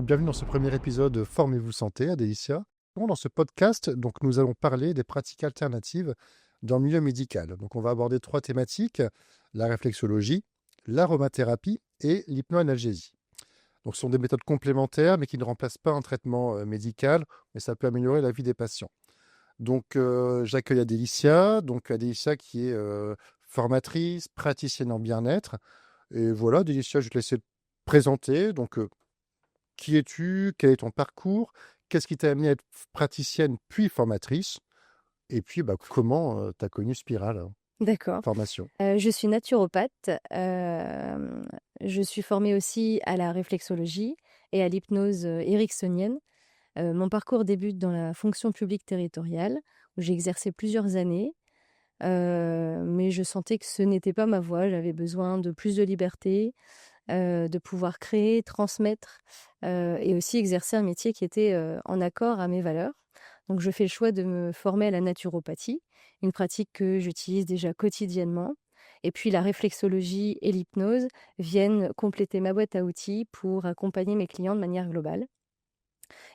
Bienvenue dans ce premier épisode de Formez-vous santé à Délicia. Dans ce podcast, nous allons parler des pratiques alternatives dans le milieu médical. Donc, on va aborder trois thématiques, la réflexologie, l'aromathérapie et l'hypnoanalgésie. Donc, ce sont des méthodes complémentaires, mais qui ne remplacent pas un traitement médical, mais ça peut améliorer la vie des patients. Donc, j'accueille Adélicia, Adélicia qui est formatrice, praticienne en bien-être. Et voilà, Adélicia, je vais te laisser te présenter. Qui es-tu? Quel est ton parcours? Qu'est-ce qui t'a amené à être praticienne puis formatrice? Et puis, comment tu as connu Spiral, D'accord. formation? Je suis naturopathe. Je suis formée aussi à la réflexologie et à l'hypnose, ericksonienne. Mon parcours débute dans la fonction publique territoriale, où j'ai exercé plusieurs années, mais je sentais que ce n'était pas ma voie. J'avais besoin de plus de liberté, de pouvoir créer, transmettre, et aussi exercer un métier qui était, en accord à mes valeurs. Donc je fais le choix de me former à la naturopathie, une pratique que j'utilise déjà quotidiennement. Et puis la réflexologie et l'hypnose viennent compléter ma boîte à outils pour accompagner mes clients de manière globale.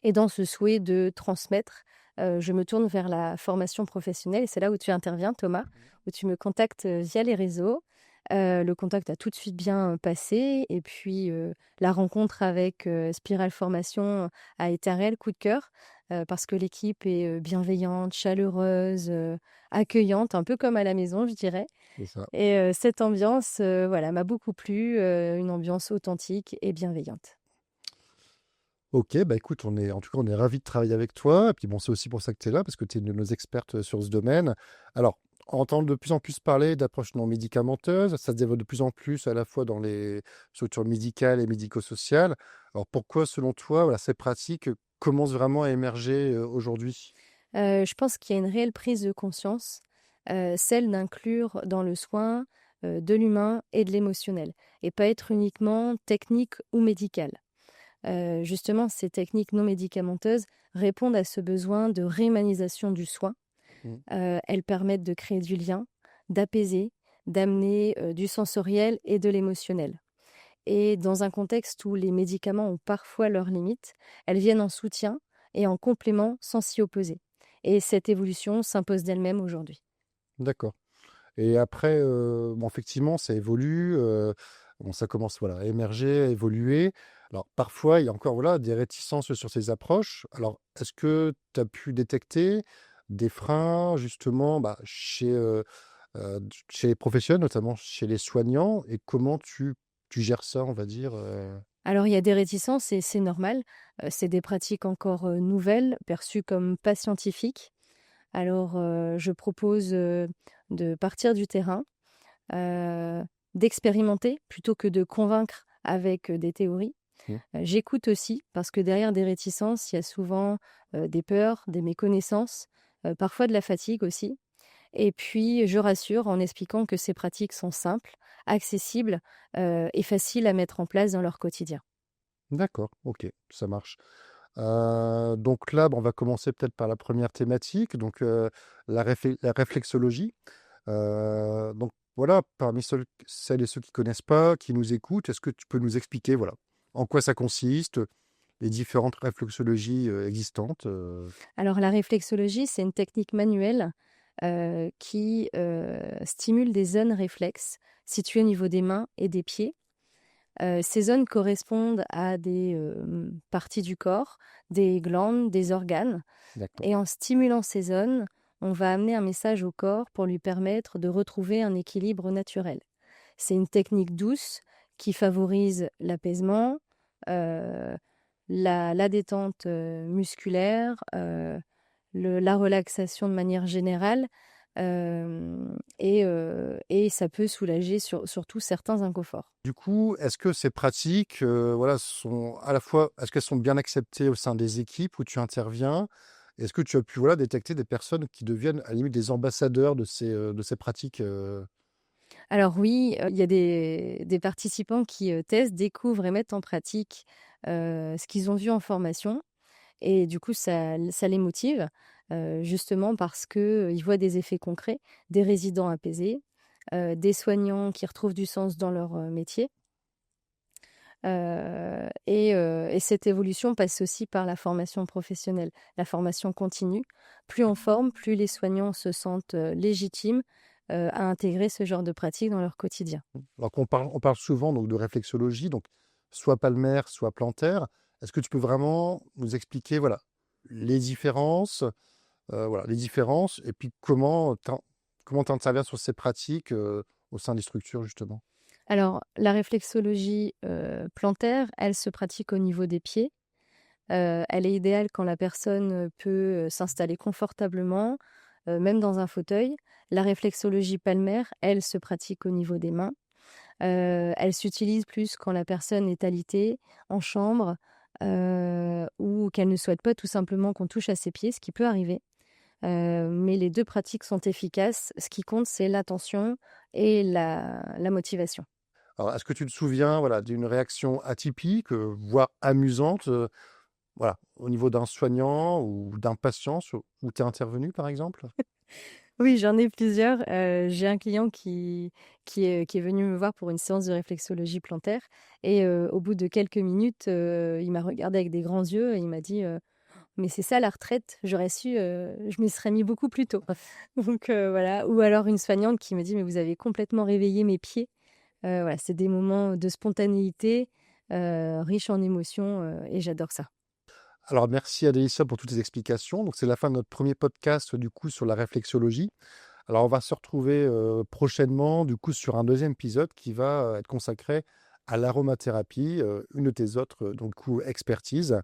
Et dans ce souhait de transmettre, je me tourne vers la formation professionnelle et c'est là où tu interviens, Thomas, où tu me contactes, via les réseaux. Le contact a tout de suite bien passé et puis, la rencontre avec, Spiral Formation a été un réel coup de cœur, parce que l'équipe est, bienveillante, chaleureuse, accueillante, un peu comme à la maison, je dirais. C'est ça. Et cette ambiance, voilà, m'a beaucoup plu, une ambiance authentique et bienveillante. Ok, écoute, on est ravis de travailler avec toi. Et puis bon, c'est aussi pour ça que tu es là, parce que tu es une de nos expertes sur ce domaine. Alors, on entend de plus en plus parler d'approches non médicamenteuses. Ça se développe de plus en plus à la fois dans les structures médicales et médico-sociales. Alors, pourquoi, selon toi, voilà, ces pratiques commencent vraiment à émerger aujourd'hui? Je pense qu'il y a une réelle prise de conscience, celle d'inclure dans le soin, de l'humain et de l'émotionnel et pas être uniquement technique ou médical. Justement, ces techniques non médicamenteuses répondent à ce besoin de réhumanisation du soin. Mm. Elles permettent de créer du lien, d'apaiser, d'amener, du sensoriel et de l'émotionnel. Et dans un contexte où les médicaments ont parfois leurs limites, elles viennent en soutien et en complément sans s'y opposer. Et cette évolution s'impose d'elle-même aujourd'hui. D'accord. Et après, bon, effectivement, ça évolue, bon, ça commence, voilà, à émerger, à évoluer. Alors, parfois, il y a encore, voilà, des réticences sur ces approches. Alors, est-ce que tu as pu détecter des freins, justement, chez les professionnels, notamment chez les soignants, et comment tu gères ça, on va dire? Alors il y a des réticences et c'est normal. C'est des pratiques encore, nouvelles, perçues comme pas scientifiques. Alors, je propose, de partir du terrain, heu, d'expérimenter plutôt que de convaincre avec, des théories. Mmh, J'écoute aussi parce que derrière des réticences, il y a souvent, des peurs, des méconnaissances, parfois de la fatigue aussi. Et puis je rassure en expliquant que ces pratiques sont simples, accessibles, et faciles à mettre en place dans leur quotidien. d'accord, OK, ça marche. Donc là, on va commencer peut-être par la première thématique, la réflexologie. Voilà, parmi celles et ceux qui connaissent pas, qui nous écoutent, est-ce que tu peux nous expliquer, voilà, en quoi ça consiste, les différentes réflexologies, existantes? Alors la réflexologie, c'est une technique manuelle, qui, stimule des zones réflexes situées au niveau des mains et des pieds. Ces zones correspondent à des, parties du corps, des glandes, des organes D'accord. et en stimulant ces zones, on va amener un message au corps pour lui permettre de retrouver un équilibre naturel. C'est une technique douce qui favorise l'apaisement, heu, la détente, musculaire, la relaxation de manière générale, et ça peut soulager surtout certains inconforts. Du coup, est-ce que ces pratiques, voilà, sont à la fois est-ce qu'elles sont bien acceptées au sein des équipes où tu interviens? Est-ce que tu as pu, voilà, détecter des personnes qui deviennent, à la limite, des ambassadeurs de ces pratiques? Alors oui, il y a des participants qui, testent, découvrent et mettent en pratique, ce qu'ils ont vu en formation et du coup ça les motive, justement parce qu'ils voient des effets concrets, des résidents apaisés, des soignants qui retrouvent du sens dans leur, métier. Et cette évolution passe aussi par la formation professionnelle, la formation continue. Plus on forme, plus les soignants se sentent légitimes à intégrer ce genre de pratique dans leur quotidien. Alors on parle souvent donc, de réflexologie, donc soit palmaire, soit plantaire. Est-ce que tu peux vraiment nous expliquer voilà, les différences, voilà, les différences et puis comment tu interviens sur ces pratiques au sein des structures, justement? Alors, la réflexologie plantaire, elle se pratique au niveau des pieds. Elle est idéale quand la personne peut s'installer confortablement, même dans un fauteuil. La réflexologie palmaire, elle se pratique au niveau des mains. Elle s'utilise plus quand la personne est alitée, en chambre, ou qu'elle ne souhaite pas tout simplement qu'on touche à ses pieds, ce qui peut arriver. Mais les 2 pratiques sont efficaces. Ce qui compte, c'est l'attention et la motivation. Alors, est-ce que tu te souviens voilà, d'une réaction atypique, voire amusante, voilà, au niveau d'un soignant ou d'un patient où tu es intervenu, par exemple? Oui, j'en ai plusieurs. J'ai un client qui est venu me voir pour une séance de réflexologie plantaire et au bout de quelques minutes, il m'a regardé avec des grands yeux et il m'a dit: «Mais c'est ça la retraite, j'aurais su, je m'y serais mis beaucoup plus tôt». Donc voilà. Ou alors une soignante qui me dit: «Mais vous avez complètement réveillé mes pieds». Voilà, c'est des moments de spontanéité, riches en émotions, et j'adore ça. Alors, merci Adélicia pour toutes tes explications. Donc, c'est la fin de notre premier podcast, du coup, sur la réflexologie. Alors, on va se retrouver prochainement, du coup, sur un deuxième épisode qui va être consacré à l'aromathérapie, une de tes autres, donc, coup, expertises.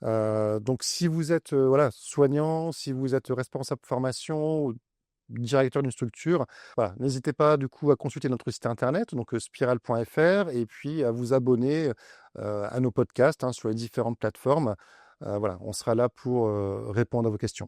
Donc, si vous êtes voilà, soignant, si vous êtes responsable de formation ou directeur d'une structure, voilà, n'hésitez pas du coup à consulter notre site internet, donc spiral.fr, et puis à vous abonner à nos podcasts hein, sur les différentes plateformes. Voilà, on sera là pour répondre à vos questions.